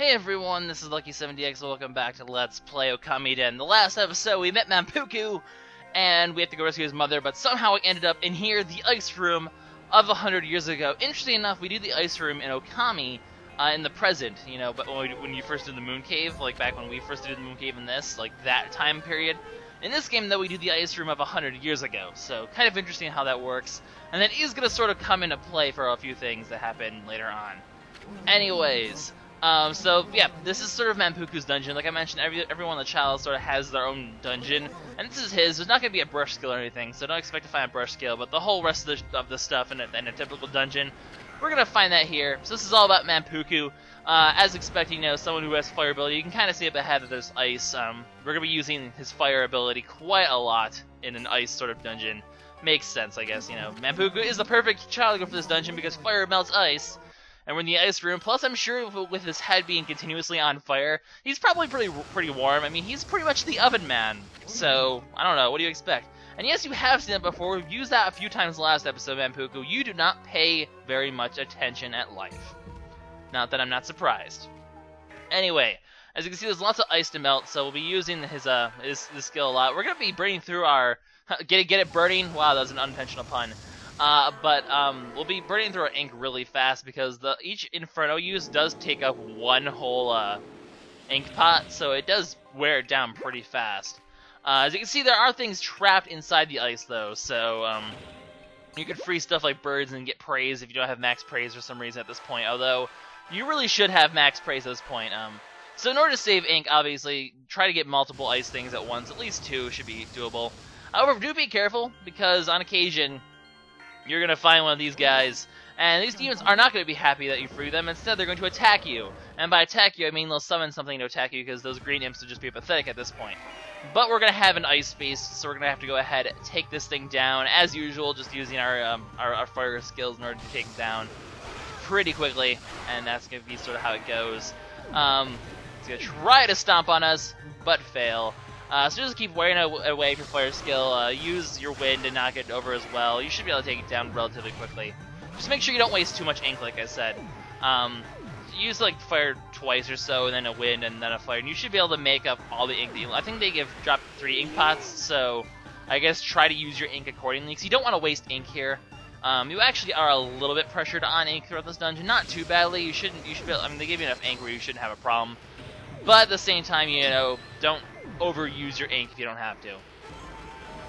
Hey everyone, this is LuckySevenDX, welcome back to Let's Play Okamiden. In the last episode, we met Manpuku, and we have to go rescue his mother, but somehow we ended up in here, the ice room of 100 years ago. Interesting enough, we do the ice room in Okami, in the present, you know, but when you first did the moon cave, like back when we first did the moon cave in this, like that time period. In this game, though, we do the ice room of 100 years ago, so kind of interesting how that works. And that is going to sort of come into play for a few things that happen later on. Anyways... so yeah, this is sort of Manpuku's dungeon. Like I mentioned, everyone in the channel sort of has their own dungeon, and this is his. There's not going to be a brush skill or anything, so don't expect to find a brush skill, but the whole rest of the stuff in a typical dungeon, we're going to find that here. So this is all about Manpuku. As expected, you know, someone who has fire ability, you can kind of see up ahead that there's ice. We're going to be using his fire ability quite a lot in an ice sort of dungeon. Makes sense, I guess, you know. Manpuku is the perfect child to go for this dungeon because fire melts ice. And we're in the ice room, plus I'm sure with his head being continuously on fire, he's probably pretty warm. I mean, he's pretty much the oven man. So, I don't know, what do you expect? And yes, you have seen it before, we've used that a few times last episode, Manpuku. You do not pay very much attention at life. Not that I'm not surprised. Anyway, as you can see, there's lots of ice to melt, so we'll be using his skill a lot. We're going to be burning through our... Get it, burning? Wow, that was an unintentional pun. We'll be burning through our ink really fast because each Inferno use does take up one whole ink pot, so it does wear it down pretty fast. As you can see, there are things trapped inside the ice, though, so you can free stuff like birds and get praise if you don't have max praise for some reason at this point, although you really should have max praise at this point. So in order to save ink, obviously, try to get multiple ice things at once. At least 2 should be doable. However, do be careful, because on occasion... you're going to find one of these guys, and these demons are not going to be happy that you free them. Instead, they're going to attack you. And by attack you, I mean they'll summon something to attack you, because those green imps would just be pathetic at this point. But we're going to have an ice base, so we're going to have to go ahead and take this thing down, as usual, just using our fire skills in order to take it down pretty quickly. And that's going to be sort of how it goes. It's going to try to stomp on us, but fail. So just keep wearing away for fire skill, use your wind and knock it over as well. You should be able to take it down relatively quickly. Just make sure you don't waste too much ink, like I said. Use like fire twice or so, and then a wind, and then a fire, and you should be able to make up all the ink that you... I think they drop 3 ink pots, so I guess try to use your ink accordingly, because you don't want to waste ink here. You actually are a little bit pressured on ink throughout this dungeon, not too badly. You should be able, I mean, they give you enough ink where you shouldn't have a problem. But at the same time, you know, don't overuse your ink if you don't have to.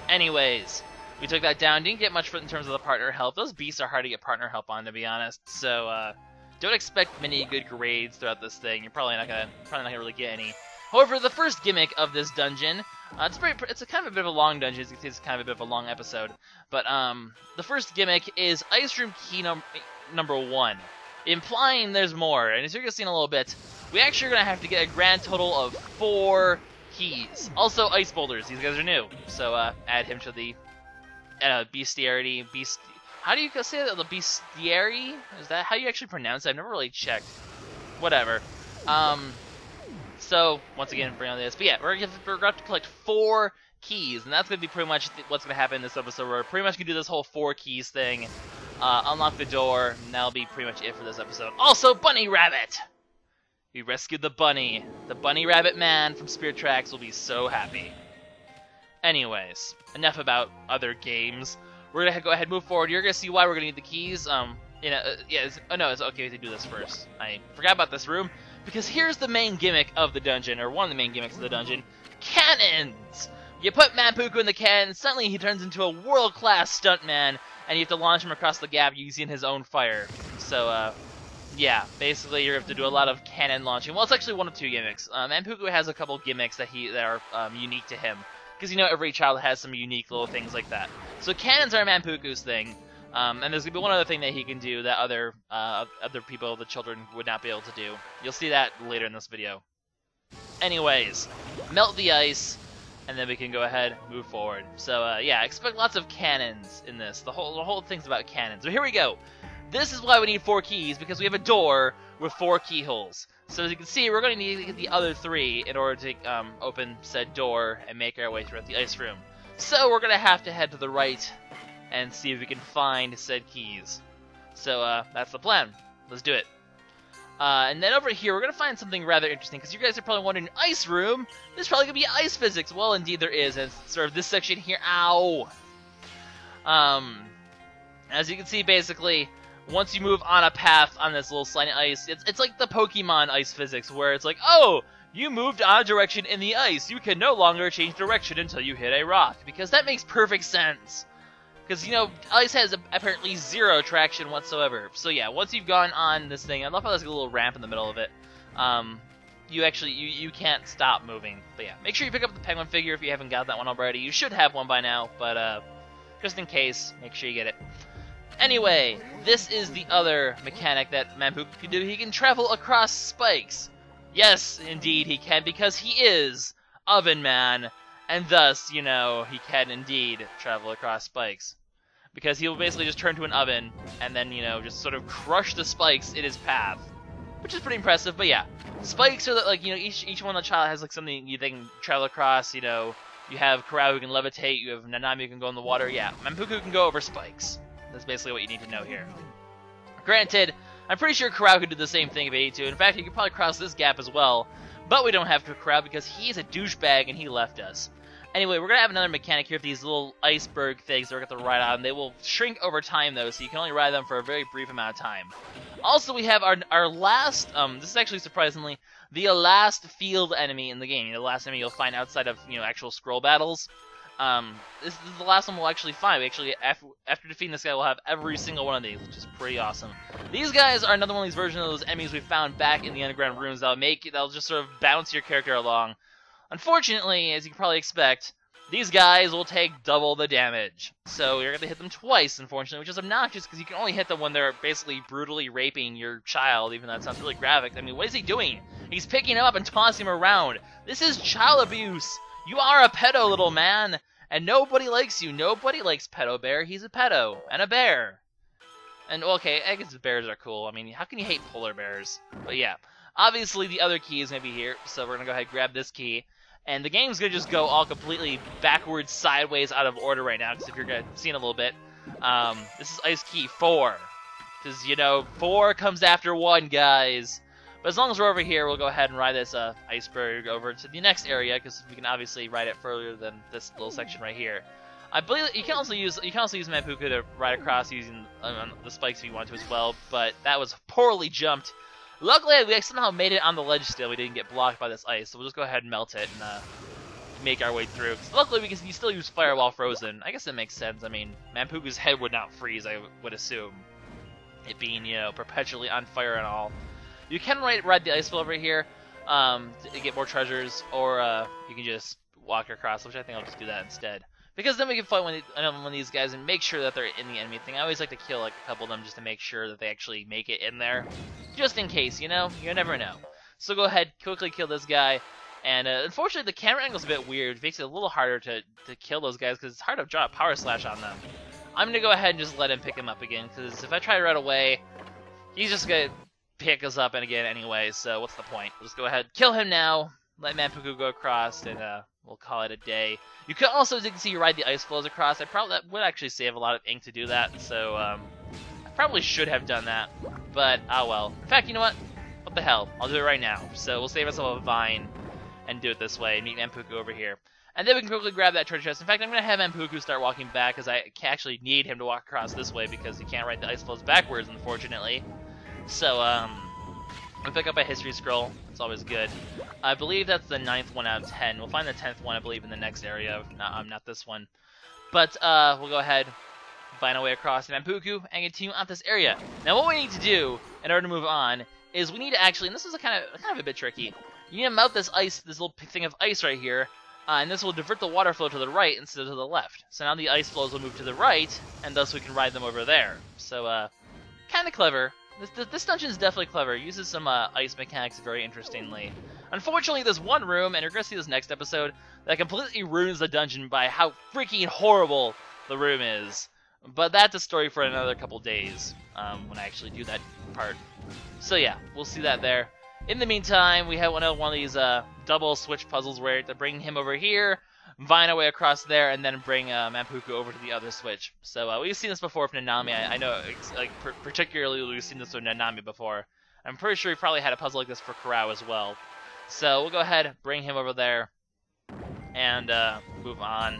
Anyways, we took that down. Didn't get much in terms of the partner help. Those beasts are hard to get partner help on, to be honest. So don't expect many good grades throughout this thing. You're probably not gonna really get any. However, the first gimmick of this dungeon, it's a kind of a bit of a long dungeon. As you can see, it's kind of a bit of a long episode. But the first gimmick is Ice Room Key number 1. Implying there's more, and as you're going to see in a little bit, we actually are going to have to get a grand total of 4 keys. Also, ice boulders. These guys are new, so add him to the bestiarity. How do you say that? The bestiary? Is that how you actually pronounce it? I've never really checked. Whatever. So once again, bring on this. But yeah, we're going to have to collect 4 keys, and that's going to be pretty much what's going to happen in this episode. We're pretty much going to do this whole 4 keys thing. Unlock the door, and that'll be pretty much it for this episode. Also, Bunny Rabbit! We rescued the bunny. The Bunny Rabbit man from Spirit Tracks will be so happy. Anyways, enough about other games. We're going to go ahead and move forward. You're going to see why we're going to need the keys. It's okay to do this first. I forgot about this room, because here's the main gimmick of the dungeon, or one of the main gimmicks of the dungeon. Cannons! You put Manpuku in the cannon, suddenly he turns into a world-class stuntman, and you have to launch him across the gap using his own fire. So, yeah, basically you have to do a lot of cannon launching. Well, it's actually one of 2 gimmicks. Manpuku has a couple gimmicks that are unique to him, because you know every child has some unique little things like that. So cannons are Manpuku's thing, and there's gonna be one other thing that he can do that other people, the children, would not be able to do. You'll see that later in this video. Anyways, melt the ice. And then we can go ahead and move forward. So, yeah, expect lots of cannons in this. The whole thing's about cannons. So here we go. This is why we need 4 keys, because we have a door with 4 keyholes. So as you can see, we're going to need to get the other 3 in order to open said door and make our way throughout the ice room. So we're going to have to head to the right and see if we can find said keys. So that's the plan. Let's do it. And then over here, we're going to find something rather interesting, because you guys are probably wondering, ice room? There's probably going to be ice physics. Well, indeed there is, and it's sort of this section here. Ow! As you can see, basically, once you move on a path on this little sliding ice, it's like the Pokemon ice physics, where it's like, oh, you moved on a direction in the ice. You can no longer change direction until you hit a rock, because that makes perfect sense. Because, you know, ice has apparently zero traction whatsoever. So yeah, once you've gone on this thing, I love how there's a little ramp in the middle of it. You can't stop moving. But yeah, make sure you pick up the penguin figure if you haven't got that one already. You should have one by now, but just in case, make sure you get it. Anyway, this is the other mechanic that Manpuku can do. He can travel across spikes. Yes, indeed he can, because he is Oven Man. And thus, you know, he can indeed travel across spikes. Because he will basically just turn to an oven, and then, you know, just sort of crush the spikes in his path. Which is pretty impressive, but yeah. Spikes are, like, you know, each one of the child has, like, something they can travel across, you know. You have Karao who can levitate, you have Nanami who can go in the water, yeah. Manpuku can go over spikes. That's basically what you need to know here. Granted, I'm pretty sure Karao could do the same thing if he needed to. In fact, he could probably cross this gap as well. But we don't have Karao because he's a douchebag and he left us. Anyway, we're going to have another mechanic here with these little iceberg things that we're going to ride on. They will shrink over time, though, so you can only ride them for a very brief amount of time. Also, we have our last, this is actually surprisingly, the last field enemy in the game. You know, the last enemy you'll find outside of, you know, actual scroll battles. This is the last one we'll actually find. We actually, after defeating this guy, we'll have every single one of these, which is pretty awesome. These guys are another one of these versions of those enemies we found back in the underground rooms that'll just sort of bounce your character along. Unfortunately, as you can probably expect, these guys will take double the damage. So you're going to hit them twice, unfortunately, which is obnoxious because you can only hit them when they're basically brutally raping your child, even though that sounds really graphic. I mean, what is he doing? He's picking him up and tossing him around. This is child abuse. You are a pedo, little man, and nobody likes you. Nobody likes Pedo Bear. He's a pedo and a bear. And, okay, I guess bears are cool. I mean, how can you hate polar bears? But yeah, obviously the other key is going to be here, so we're going to go ahead and grab this key. And the game's going to just go all completely backwards, sideways, out of order right now, because if you're seeing a little bit, this is Ice Key 4. Because, you know, 4 comes after 1, guys. But as long as we're over here, we'll go ahead and ride this iceberg over to the next area, because we can obviously ride it further than this little section right here. I believe you can also use Manpuku to ride across using the spikes if you want to as well, but that was poorly jumped. Luckily, we somehow made it on the ledge still. We didn't get blocked by this ice, so we'll just go ahead and melt it and make our way through. Luckily, we can still use fire while frozen. I guess that makes sense. I mean, Manpuku's head would not freeze, I would assume. It being, you know, perpetually on fire and all. You can ride the ice floe over here to get more treasures, or you can just walk across, which I think I'll just do that instead. Because then we can fight one of these guys and make sure that they're in the enemy thing. I always like to kill like a couple of them just to make sure that they actually make it in there. Just in case, you know? You never know. So go ahead, quickly kill this guy. And unfortunately, the camera angle's a bit weird. It makes it a little harder to kill those guys because it's hard to draw a power slash on them. I'm going to go ahead and just let him pick him up again, because if I try to run away, he's just going to pick us up and again anyway, so what's the point? We'll just go ahead, kill him now, let Manpuku go across, and we'll call it a day. You could also, as you can see, ride the ice floes across. That would actually save a lot of ink to do that, so I probably should have done that, but oh well. In fact, you know what? What the hell? I'll do it right now. So we'll save ourselves a vine and do it this way, and meet Manpuku over here. And then we can quickly grab that treasure chest. In fact, I'm going to have Manpuku start walking back, because I actually need him to walk across this way, because he can't ride the ice floes backwards, unfortunately. So, we'll pick up a history scroll. It's always good. I believe that's the 9th one out of 10. We'll find the 10th one, I believe, in the next area. Not this one. But, we'll go ahead, find our way across Manpuku, and continue on this area. Now, what we need to do, in order to move on, is we need to actually, and this is kind of a bit tricky, you need to melt this little thing of ice right here, and this will divert the water flow to the right instead of to the left. So now the ice flows will move to the right, and thus we can ride them over there. So, kind of clever. This dungeon is definitely clever. It uses some ice mechanics very interestingly. Unfortunately, there's one room, and you're going to see this next episode, that completely ruins the dungeon by how freaking horrible the room is. But that's a story for another couple days, when I actually do that part. So yeah, we'll see that there. In the meantime, we have one of these double switch puzzles where to bring him over here, vine our way across there, and then bring Manpuku over to the other switch. So we've seen this before from Nanami. I know, particularly we've seen this with Nanami before. I'm pretty sure he probably had a puzzle like this for Kurao as well. So we'll go ahead, bring him over there, and move on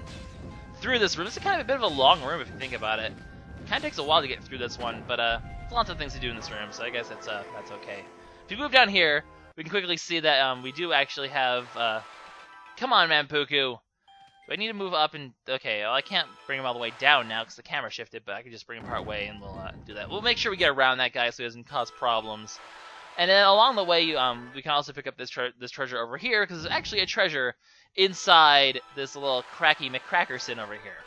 through this room. This is kind of a bit of a long room if you think about it. It kind of takes a while to get through this one, but there's lots of things to do in this room, so I guess that's okay. If you move down here, we can quickly see that we do actually have... come on, Manpuku! Do I need to move up and... Okay, well, I can't bring him all the way down now because the camera shifted, but I can just bring him part way and we'll do that. We'll make sure we get around that guy so he doesn't cause problems. And then along the way, we can also pick up this treasure over here because there's actually a treasure inside this little cracky McCrackerson over here.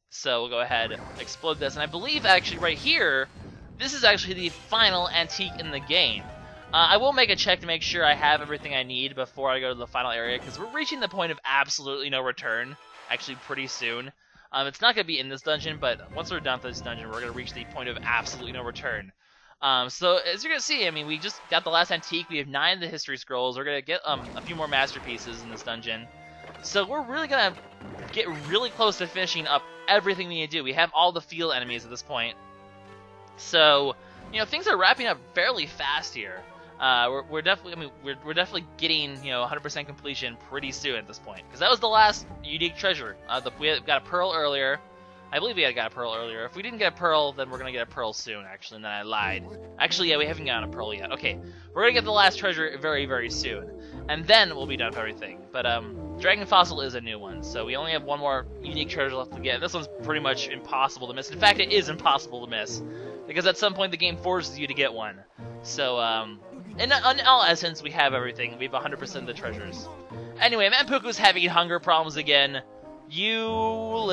So we'll go ahead and explode this. And I believe actually right here, this is actually the final antique in the game. I will make a check to make sure I have everything I need before I go to the final area, because we're reaching the point of absolutely no return, actually pretty soon. It's not going to be in this dungeon, but once we're done with this dungeon, we're going to reach the point of absolutely no return. So as you're going to see, I mean, we just got the last antique, we have 9 of the history scrolls, we're going to get a few more masterpieces in this dungeon. So we're really going to get really close to finishing up everything we need to do. We have all the field enemies at this point. So, you know, things are wrapping up fairly fast here. We're definitely, we're definitely getting, 100% completion pretty soon at this point, because that was the last unique treasure. We got a pearl earlier. I believe we got a pearl earlier. If we didn't get a pearl, then we're gonna get a pearl soon. Actually, and then I lied. Actually, yeah, we haven't gotten a pearl yet. Okay, we're gonna get the last treasure very, very soon, and then we'll be done with everything. But Dragon Fossil is a new one, so we only have one more unique treasure left to get. And this one's pretty much impossible to miss. In fact, it is impossible to miss, because at some point the game forces you to get one. So in all essence, we have everything. We have 100% of the treasures. Anyway, Manpuku's having hunger problems again. You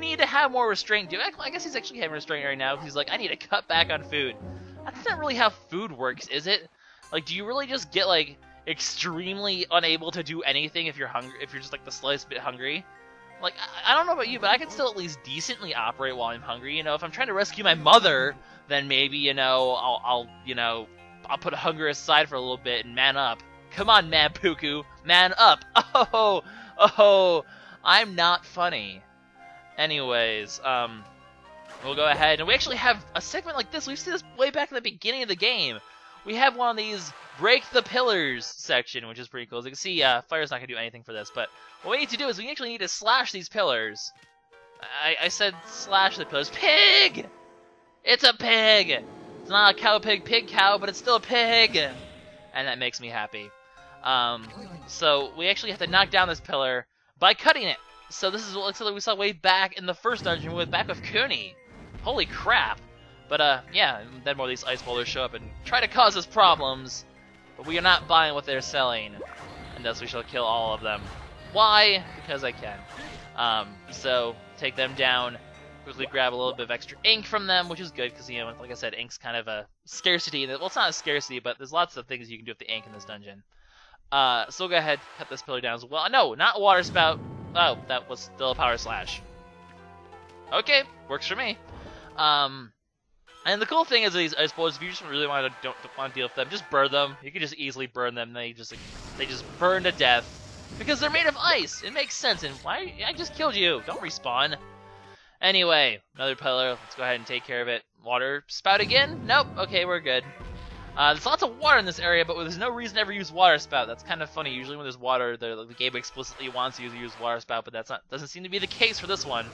need to have more restraint. I guess he's actually having restraint right now. He's like, I need to cut back on food. That's not really how food works, is it? Like, do you really just get, like, extremely unable to do anything if you're hungry, if you're just, like, the slightest bit hungry? Like, I don't know about you, but I can still at least decently operate while I'm hungry. If I'm trying to rescue my mother, then maybe, I'll put hunger aside for a little bit and man up. Come on, Manpuku, man up. Oh, I'm not funny. Anyways, we'll go ahead, and we actually have a segment like this. We've seen this way back in the beginning of the game. We have one of these break the pillars section, which is pretty cool. As you can see, fire's not going to do anything for this, but what we need to do is we actually need to slash these pillars. I said slash the pillars. Pig! It's a pig! It's not a cow pig, pig cow, but it's still a pig! And that makes me happy. So we actually have to knock down this pillar by cutting it. So this is what looks like we saw way back in the first dungeon back with Kuni. Holy crap. But yeah, then more of these ice boulders show up and try to cause us problems. But we are not buying what they're selling. And thus we shall kill all of them. Why? Because I can. So take them down. Quickly grab a little bit of extra ink from them, which is good because, like I said, ink's kind of a scarcity. Well, it's not a scarcity, but there's lots of things you can do with the ink in this dungeon. So we'll go ahead, cut this pillar down as well. No, not water spout. Oh, that was still a power slash. Okay, works for me. And the cool thing is these ice boulders, if you just really don't want to deal with them, just burn them. You can just easily burn them. They just burn to death because they're made of ice. It makes sense. And why? I just killed you. Don't respawn. Anyway, another pillar. Let's go ahead and take care of it. Water spout again? Nope. Okay, we're good. There's lots of water in this area, but there's no reason to ever use water spout. That's kind of funny. Usually when there's water, the game explicitly wants you to use water spout, but doesn't seem to be the case for this one.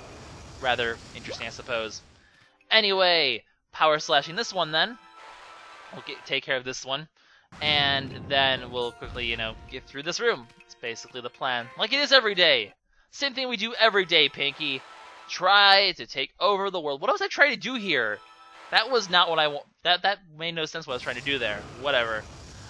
Rather interesting, I suppose. Anyway, power slashing this one then. We'll take care of this one, and then we'll quickly, get through this room. It's basically the plan, like it is every day. Same thing we do every day, Pinky. Try to take over the world. What was I trying to do here? That was not what I want. That made no sense what I was trying to do there. Whatever.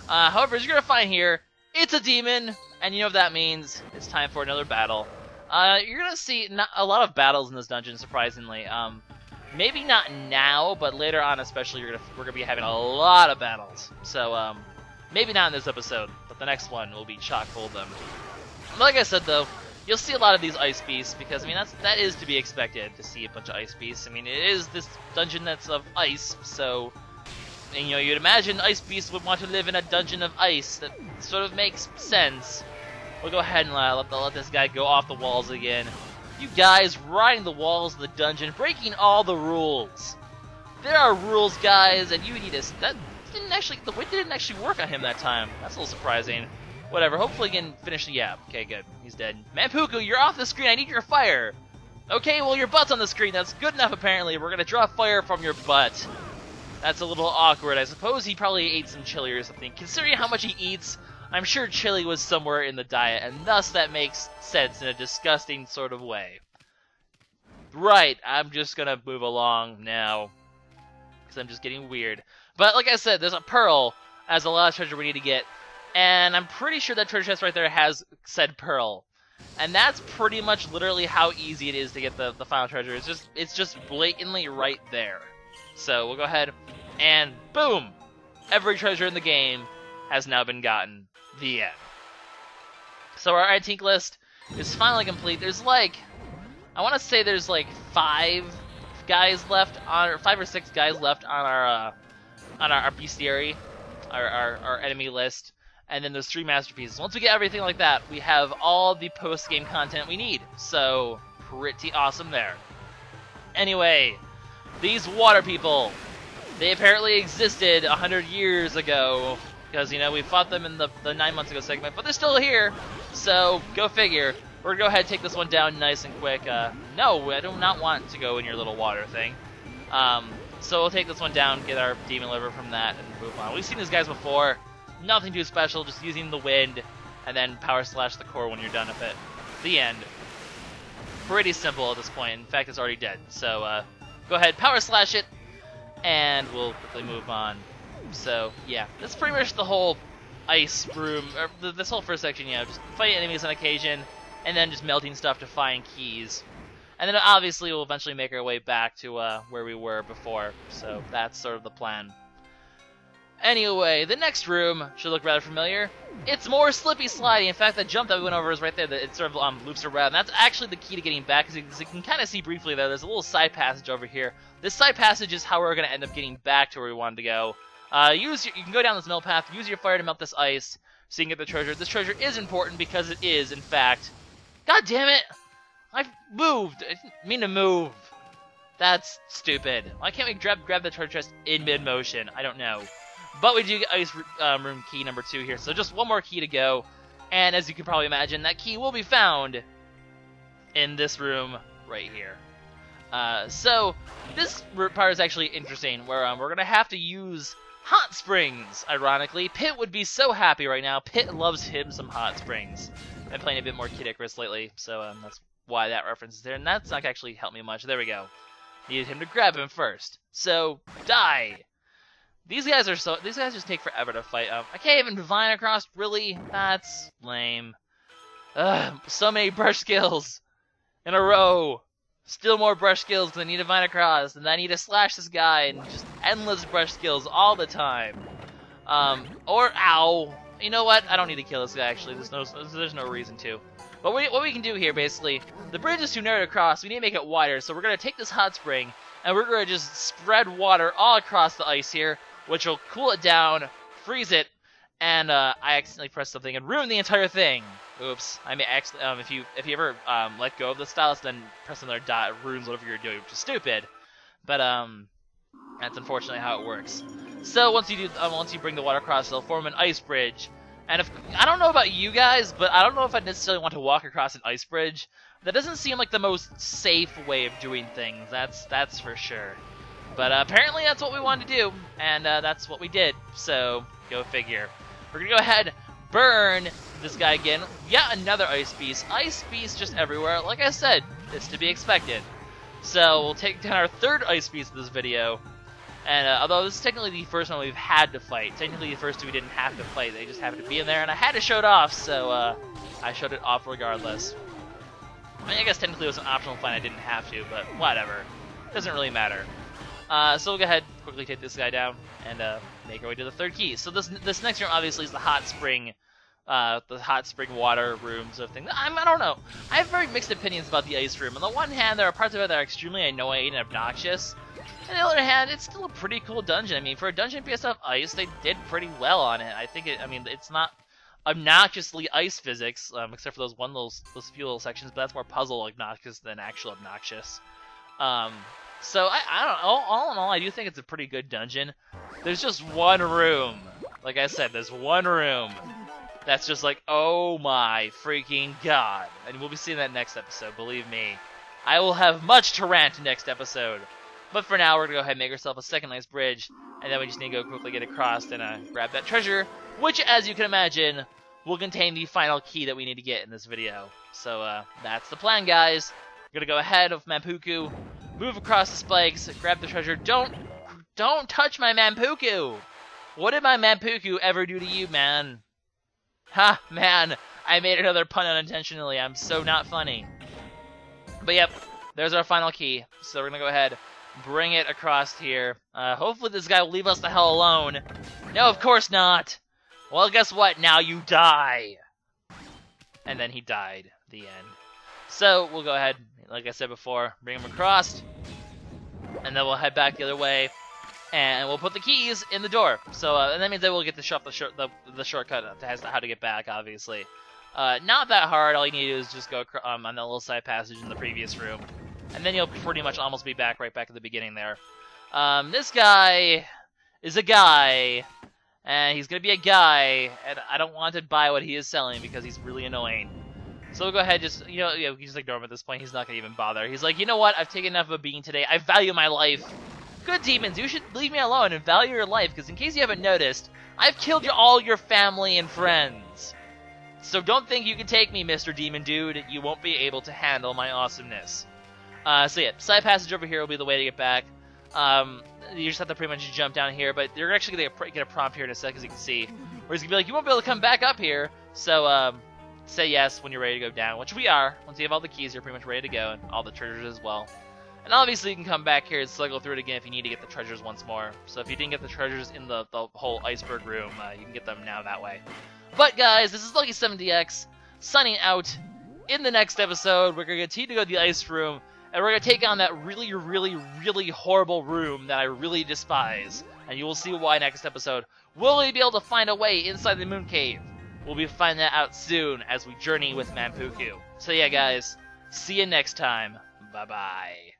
However, as you're going to find here, it's a demon, and you know what that means. It's time for another battle. You're going to see a lot of battles in this dungeon, surprisingly. Maybe not now, but later on especially, we're going to be having a lot of battles. So, maybe not in this episode, but the next one will be chock full of them. Like I said, though, you'll see a lot of these ice beasts, because, that is to be expected, to see a bunch of ice beasts. It is this dungeon that's of ice, so, and, you'd imagine ice beasts would want to live in a dungeon of ice. That sort of makes sense. We'll go ahead and let this guy go off the walls again. You guys riding the walls of the dungeon, breaking all the rules. There are rules, guys, and you need to... the wind didn't actually work on him that time. That's a little surprising. Whatever, hopefully he can finish the, yeah, okay, good. He's dead. Manpuku, you're off the screen, I need your fire! Okay, well your butt's on the screen, that's good enough apparently. We're gonna draw fire from your butt. That's a little awkward. I suppose he probably ate some chili or something. Considering how much he eats, I'm sure chili was somewhere in the diet, and thus that makes sense in a disgusting sort of way. Right, I'm just gonna move along now, because I'm just getting weird. But like I said, there's a pearl as a last treasure we need to get, and I'm pretty sure that treasure chest right there has said pearl. And that's pretty much literally how easy it is to get the final treasure. It's just blatantly right there. So we'll go ahead and boom! Every treasure in the game has now been gotten. The end. So our Itink list is finally complete. There's like, I want to say there's like 5 guys left on, or 5 or 6 guys left on our bestiary, our enemy list. And then there's 3 masterpieces. Once we get everything like that, we have all the post-game content we need. So, pretty awesome there. Anyway, these water people, they apparently existed 100 years ago. Because, you know, we fought them in the 9 months ago segment, but they're still here. So, go figure. We're going to go ahead and take this one down nice and quick. No, I do not want to go in your little water thing. So we'll take this one down, get our demon liver from that, and move on. We've seen these guys before. Nothing too special, just using the wind, and then power slash the core when you're done with it. The end. Pretty simple at this point. In fact, it's already dead. So go ahead, power slash it, and we'll quickly move on. So yeah, that's pretty much the whole ice room, or this whole first section. Yeah, just fighting enemies on occasion, and then just melting stuff to find keys. And then obviously we'll eventually make our way back to where we were before. So that's sort of the plan. Anyway, the next room should look rather familiar. It's more slippy slidey. In fact, the jump that we went over is right there. It sort of loops around. And that's actually the key to getting back, because you can kind of see briefly there. There's a little side passage over here. This side passage is how we're going to end up getting back to where we wanted to go. You can go down this mill path, use your fire to melt this ice, so you can get the treasure. This treasure is important because it is, in fact... God damn it! I've moved! I didn't mean to move. That's stupid. Why can't we grab the treasure chest in mid-motion? I don't know. But we do get ice room key number 2 here, so just one more key to go. And as you can probably imagine, that key will be found in this room right here. So this part is actually interesting, where we're going to have to use hot springs, ironically. Pit would be so happy right now. Pit loves him some hot springs. I've been playing a bit more Kid Icarus lately, so that's why that reference is there. And that's not actually helped me much. There we go. Needed him to grab him first. So, die! These guys just take forever to fight. I can't even divine across, really? That's lame. Ugh, so many brush skills in a row. Still more brush skills because I need to divine across, and I need to slash this guy, and just endless brush skills all the time. Or ow. You know what? I don't need to kill this guy, actually. There's no reason to. But what we can do here, basically, the bridge is too narrow to cross. We need to make it wider, so we're going to take this hot spring, and we're going to just spread water all across the ice here, which will cool it down, freeze it, and I accidentally pressed something and ruined the entire thing. Oops. I may accidentally, if you ever let go of the stylus, then press another dot, it ruins whatever you're doing, which is stupid. But that's unfortunately how it works. So once you bring the water across, it'll form an ice bridge. And I don't know about you guys, but I don't know if I necessarily want to walk across an ice bridge. That doesn't seem like the most safe way of doing things. That's for sure. But apparently that's what we wanted to do, and that's what we did. So go figure. We're gonna go ahead, burn this guy again. Yeah, another ice beast. Ice beast just everywhere. Like I said, it's to be expected. So we'll take down our 3rd ice beast of this video. And although this is technically the first one we've had to fight, technically the first 2 we didn't have to fight. They just happened to be in there, and I had to show it off. So I showed it off regardless. I mean, I guess technically it was an optional fight. I didn't have to, but whatever. Doesn't really matter. So we'll go ahead, quickly take this guy down, and make our way to the 3rd key. So this next room obviously is the hot spring water room sort of thing. I don't know. I have very mixed opinions about the ice room. On the one hand, there are parts of it that are extremely annoying and obnoxious. On the other hand, it's still a pretty cool dungeon. I mean, for a dungeon based off ice, they did pretty well on it. I think it's not obnoxiously ice physics, except for those few little sections, but that's more puzzle obnoxious than actual obnoxious. So I don't know. All in all, I do think it's a pretty good dungeon. There's just one room. Like I said, there's one room that's just like, oh my freaking god. And we'll be seeing that next episode, believe me. I will have much to rant next episode. But for now, we're going to go ahead and make ourselves a second ice bridge. And then we just need to go quickly get across and grab that treasure. Which, as you can imagine, will contain the final key that we need to get in this video. So that's the plan, guys. We're going to go ahead of Manpuku, move across the spikes, grab the treasure. Don't touch my Manpuku! What did my Manpuku ever do to you, man? Ha, man, I made another pun unintentionally. I'm so not funny. But yep, there's our final key. So we're going to go ahead, bring it across here. Hopefully this guy will leave us the hell alone. No, of course not. Well, guess what? Now you die. And then he died. The end. So we'll go ahead, like I said before, bring him across. And then we'll head back the other way. And we'll put the keys in the door. So and that means that we'll get the shortcut as to how to get back, obviously. Not that hard. All you need to do is just go on that little side passage in the previous room. And then you'll pretty much almost be right back at the beginning there. This guy is a guy. And he's going to be a guy. And I don't want to buy what he is selling because he's really annoying. So we'll go ahead, just ignore him at this point. He's not going to even bother. He's like, you know what? I've taken enough of a beating today. I value my life. Good demons, you should leave me alone and value your life, because in case you haven't noticed, I've killed all your family and friends. So don't think you can take me, Mr. Demon Dude. You won't be able to handle my awesomeness. So yeah, side passage over here will be the way to get back. You just have to pretty much jump down here, but you're actually going to get a prompt here in a sec, as you can see. Where he's going to be like, you won't be able to come back up here. So, say yes when you're ready to go down, which we are. Once you have all the keys, you're pretty much ready to go, and all the treasures as well. And obviously you can come back here and cycle through it again if you need to get the treasures once more. So if you didn't get the treasures in the whole iceberg room, you can get them now that way. But guys, this is LuckySevenDX signing out. In the next episode, we're going to continue to go to the ice room, and we're going to take on that really, really, really horrible room that I really despise. And you will see why next episode. Will we be able to find a way inside the moon cave? We'll be finding that out soon as we journey with Manpuku. So yeah guys, see you next time. Bye-bye.